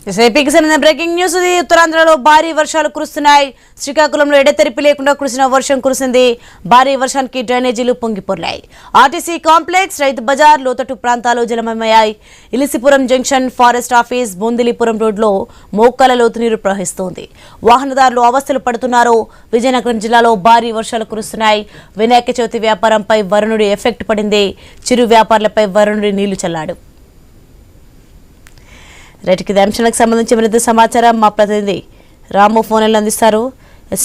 ఏపీకి సంబంధించిన breaking news ఇది. ఉత్తరాంధ్రలో భారీ వర్షాలు కురుస్తున్నాయి. శ్రీకాకుళంలో ఎడతెరిపి లేకుండా కురిసిన వర్షం కురిసింది. భారీ వర్షానికి డ్రైనేజీలు పొంగిపొర్లాయి. ఆర్టీసీ కాంప్లెక్స్, రైతు బజార్, లోతట్టు ప్రాంతాలు జలమయమయ్యాయి. Ilisipuram junction, forest office, Bondilipuram రోడ్లో మోకాల లోతు నీరు ప్రవహిస్తోంది. వాహనదారులు అవస్థలు పడుతున్నారు. విజయనగరం జిల్లాలో భారీ వర్షాలు కురుస్తున్నాయి. వినాయక చవితి వ్యాపారంపై వరుణుడి ఎఫెక్ట్ పడింది. చిరు వ్యాపారులపై వరుణుడి నీళ్లు చల్లాడు. రైట్కి అంశాలకు సంబంధించి మరింత సమాచారం మా ప్రతినిధి రాము ఫోన్లో అందిస్తారు.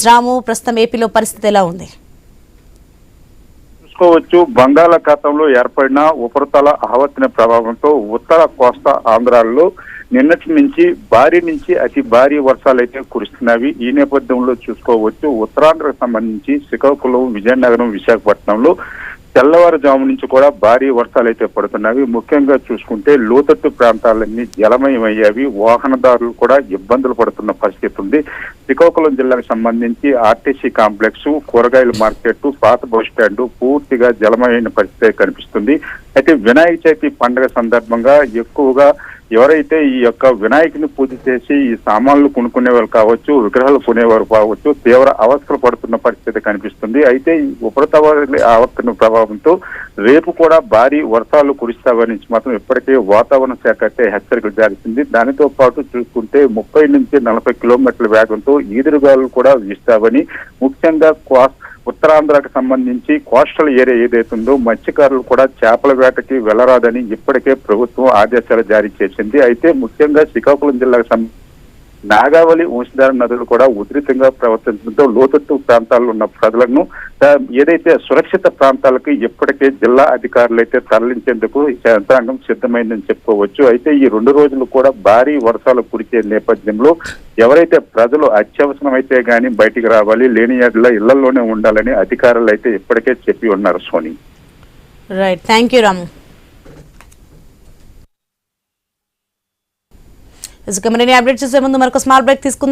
రాము, ప్రస్తుతం ఏపీలో పరిస్థితి ఎలా ఉంది? చూసుకోవచ్చు, బంగాళాఖాతంలో ఏర్పడిన ఉపరితల ఆవర్తన ప్రభావంతో ఉత్తర కోస్తా ఆంధ్రాల్లో నిన్నటి నుంచి భారీ నుంచి అతి భారీ వర్షాలు అయితే కురుస్తున్నవి. ఈ నేపథ్యంలో చూసుకోవచ్చు, ఉత్తరాంధ్రకు సంబంధించి శ్రీకాకుళం, విజయనగరం, విశాఖపట్నంలో తెల్లవారుజాము నుంచి కూడా భారీ వర్షాలు అయితే పడుతున్నవి. ముఖ్యంగా చూసుకుంటే లోతట్టు ప్రాంతాలన్నీ జలమయమయ్యావి. వాహనదారులు కూడా ఇబ్బందులు పడుతున్న పరిస్థితి ఉంది. శ్రీకాకుళం జిల్లాకు సంబంధించి ఆర్టీసీ కాంప్లెక్స్, కూరగాయల మార్కెట్, పాత బస్ స్టాండ్ పూర్తిగా జలమయమైన పరిస్థితి కనిపిస్తుంది. అయితే వినాయక చవితి పండుగ సందర్భంగా ఎక్కువగా ఎవరైతే ఈ యొక్క వినాయకుని పూజ చేసి ఈ సామాన్లు కొనుక్కునేవారు కావచ్చు, విగ్రహాలు కొనేవారు కావచ్చు, తీవ్ర అవస్థలు పడుతున్న పరిస్థితి కనిపిస్తుంది. అయితే ఈ ఉపరితల ఆవర్తన ప్రభావంతో రేపు కూడా భారీ వర్షాలు కురుస్తావని మాత్రం ఇప్పటికే వాతావరణ శాఖ అయితే హెచ్చరికలు జారించింది. దానితో పాటు చూసుకుంటే 30 నుంచి 40 కిలోమీటర్ల వేగంతో ఈదురుగాలు కూడా వీస్తావని, ముఖ్యంగా ఉత్తరాంధ్రకు సంబంధించి కోస్టల్ ఏరియా ఏదైతుందో మత్స్యకారులు కూడా చేపల వేటకి వెళ్లరాదని ఇప్పటికే ప్రభుత్వం ఆదేశాలు జారీ చేసింది. అయితే ముఖ్యంగా శ్రీకాకుళం జిల్లాకు నాగావళి, వంశధార నదులు కూడా ఉధృతంగా ప్రవర్తించడంతో లోతట్టు ప్రాంతాల్లో ఉన్న ప్రజలను ఏదైతే సురక్షిత ప్రాంతాలకు ఇప్పటికే జిల్లా అధికారులు అయితే తరలించేందుకు యంత్రాంగం సిద్ధమైందని చెప్పుకోవచ్చు. అయితే ఈ 2 రోజులు కూడా భారీ వర్షాలు కురిసే నేపథ్యంలో ఎవరైతే ప్రజలు అత్యవసరమైతే గానీ బయటికి రావాలి, లేని యెడల ఇళ్లలోనే ఉండాలని అధికారులు అయితే ఇప్పటికే చెప్పి ఉన్నారు. సోని, రైట్, థ్యాంక్ యూ రాము. మరిన్ని అప్డేట్ చేసే ముందు మరొక స్మాల్ బ్రేక్ తీసుకుందాం.